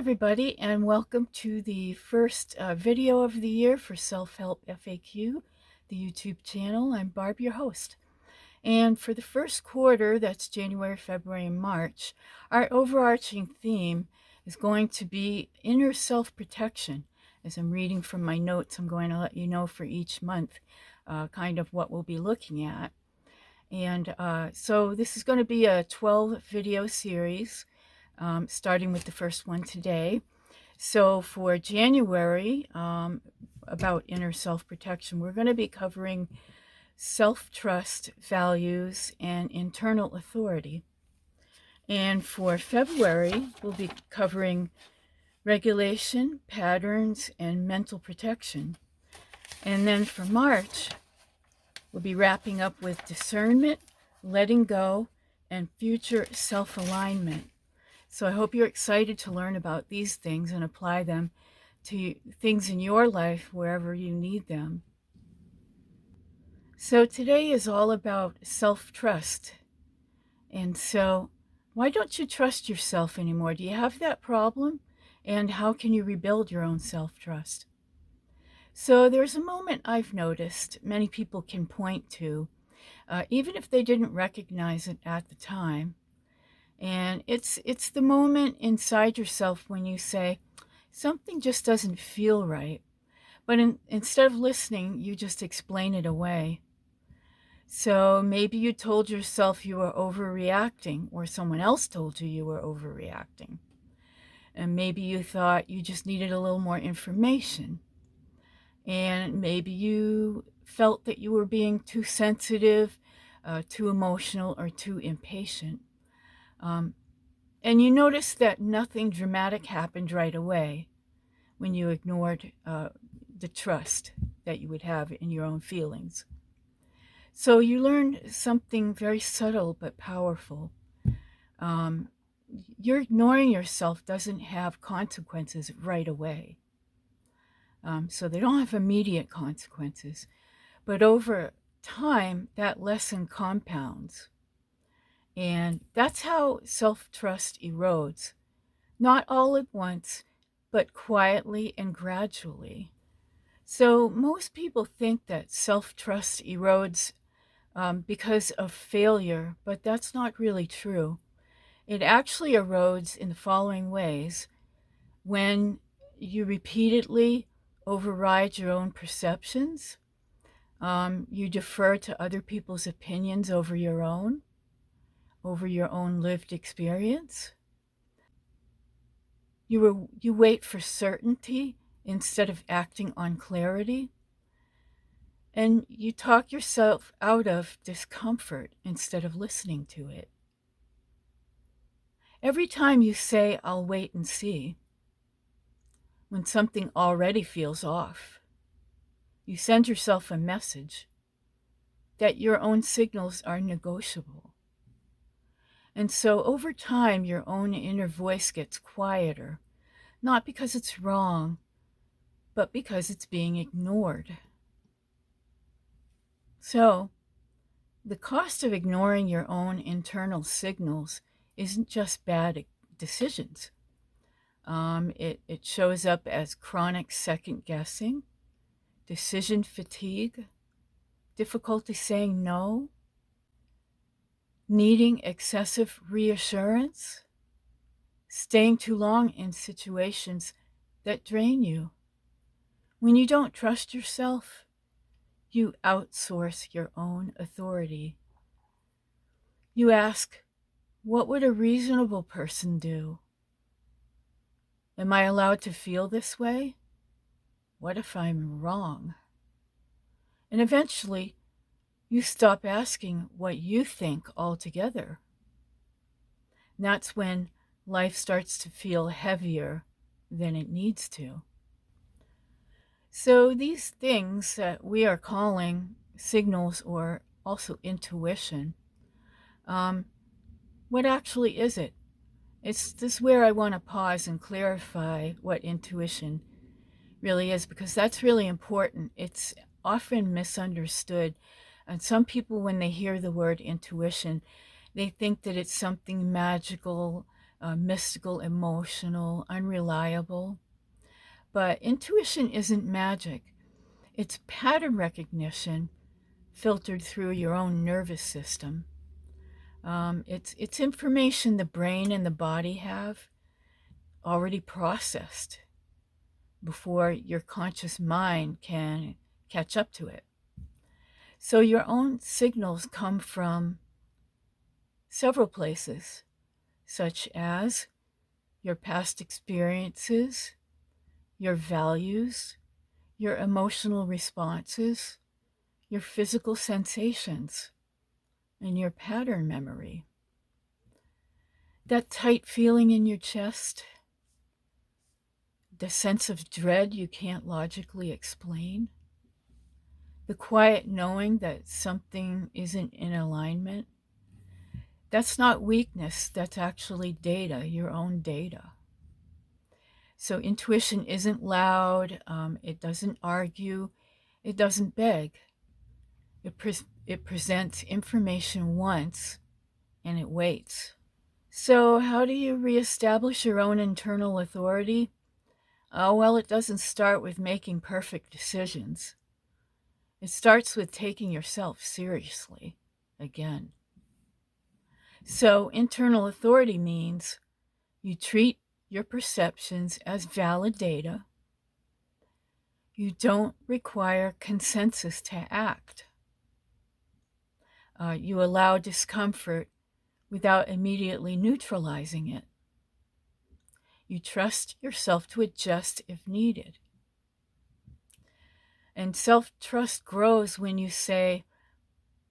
everybody, and welcome to the first video of the year for Self-Help FAQ, the YouTube channel. I'm Barb, your host. And for the first quarter, that's January, February, and March, our overarching theme is going to be inner self-protection. As I'm reading from my notes, I'm going to let you know for each month kind of what we'll be looking at. And so this is going to be a 12 video series, starting with the first one today. So for January, about inner self-protection, we're going to be covering self-trust, values, and internal authority. And for February, we'll be covering regulation, patterns, and mental protection. And then for March, we'll be wrapping up with discernment, letting go, and future self-alignment. So I hope you're excited to learn about these things and apply them to things in your life wherever you need them. So today is all about self-trust. And so why don't you trust yourself anymore? Do you have that problem? And how can you rebuild your own self-trust? So there's a moment I've noticed many people can point to, even if they didn't recognize it at the time. And it's the moment inside yourself when you say, something just doesn't feel right. But instead of listening, you just explain it away. So maybe you told yourself you were overreacting, or someone else told you you were overreacting. And maybe you thought you just needed a little more information. And maybe you felt that you were being too sensitive, too emotional, or too impatient. And you noticed that nothing dramatic happened right away when you ignored the trust that you would have in your own feelings. So you learned something very subtle but powerful. Your ignoring yourself doesn't have consequences right away. So they don't have immediate consequences. But over time, that lesson compounds. And that's how self-trust erodes. Not all at once, but quietly and gradually. So most people think that self-trust erodes because of failure, but that's not really true. It actually erodes in the following ways: when you repeatedly override your own perceptions, you defer to other people's opinions over your own lived experience. You wait for certainty instead of acting on clarity. And you talk yourself out of discomfort instead of listening to it. Every time you say, "I'll wait and see," when something already feels off, you send yourself a message that your own signals are negotiable. And so over time, your own inner voice gets quieter, not because it's wrong, but because it's being ignored. So the cost of ignoring your own internal signals isn't just bad decisions. It shows up as chronic second guessing, decision fatigue, difficulty saying no, needing excessive reassurance, staying too long in situations that drain you. When you don't trust yourself, you outsource your own authority. You ask, what would a reasonable person do? Am I allowed to feel this way? What if I'm wrong? And eventually, you stop asking what you think altogether. And that's when life starts to feel heavier than it needs to. So these things that we are calling signals, or also intuition, what actually is it? It's this where I want to pause and clarify what intuition really is, because that's really important. It's often misunderstood. And some people, when they hear the word intuition, they think that it's something magical, mystical, emotional, unreliable. But intuition isn't magic. It's pattern recognition filtered through your own nervous system. It's information the brain and the body have already processed before your conscious mind can catch up to it. So your own signals come from several places, such as your past experiences, your values, your emotional responses, your physical sensations, and your pattern memory. That tight feeling in your chest, the sense of dread you can't logically explain, the quiet knowing that something isn't in alignment, that's not weakness, that's actually data, your own data. So intuition isn't loud, it doesn't argue, it doesn't beg. It presents information once and it waits. So how do you reestablish your own internal authority? Well, it doesn't start with making perfect decisions. It starts with taking yourself seriously again. So internal authority means you treat your perceptions as valid data. You don't require consensus to act. You allow discomfort without immediately neutralizing it. You trust yourself to adjust if needed. And self-trust grows when you say,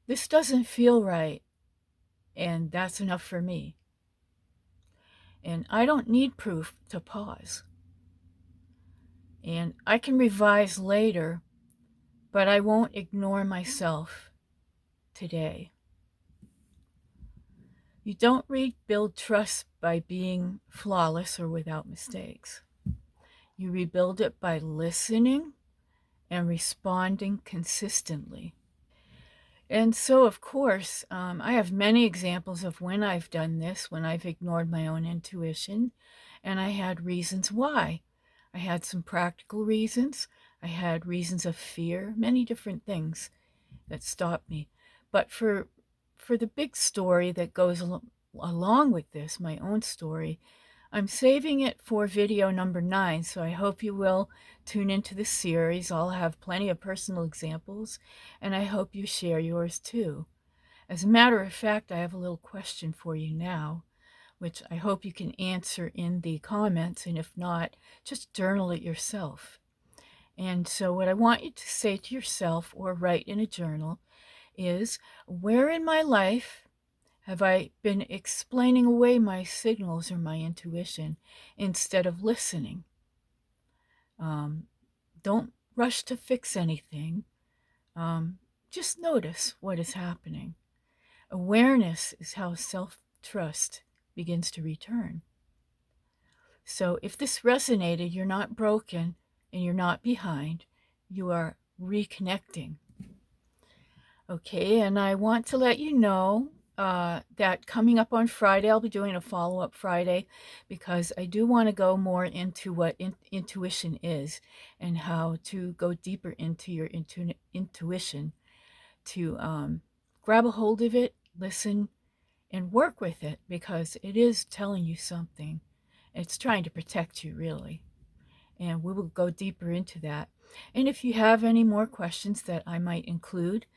this doesn't feel right, and that's enough for me. And I don't need proof to pause. And I can revise later, but I won't ignore myself today. You don't rebuild trust by being flawless or without mistakes. You rebuild it by listening and responding consistently. And so, of course, I have many examples of when I've done this, when I've ignored my own intuition, and I had reasons why. I had some practical reasons. I had reasons of fear, many different things that stopped me. But for the big story that goes along with this, my own story, I'm saving it for video number 9, so I hope you will tune into the series. I'll have plenty of personal examples, and I hope you share yours too. As a matter of fact, I have a little question for you now, which I hope you can answer in the comments, and if not, just journal it yourself. And so what I want you to say to yourself or write in a journal is, where in my life have I been explaining away my signals or my intuition instead of listening? Don't rush to fix anything. Just notice what is happening. Awareness is how self-trust begins to return. So if this resonated, you're not broken and you're not behind. You are reconnecting. Okay, and I want to let you know that coming up on Friday, I'll be doing a follow-up Friday because I do want to go more into what intuition is and how to go deeper into your intuition to grab a hold of it, listen, and work with it because it is telling you something. It's trying to protect you, really. And we will go deeper into that. And if you have any more questions that I might include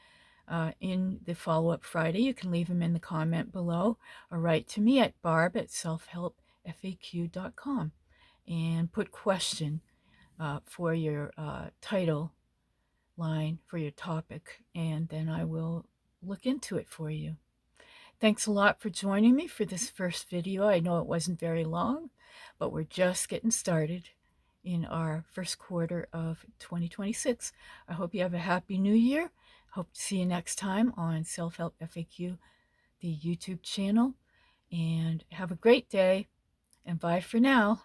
in the follow-up Friday, you can leave them in the comment below or write to me at barb@selfhelpfaq.com and put question for your title line for your topic, and then I will look into it for you. Thanks a lot for joining me for this first video. I know it wasn't very long, but we're just getting started in our first quarter of 2026. I hope you have a happy new year. Hope to see you next time on Self-Help FAQ, the YouTube channel. And have a great day, and bye for now.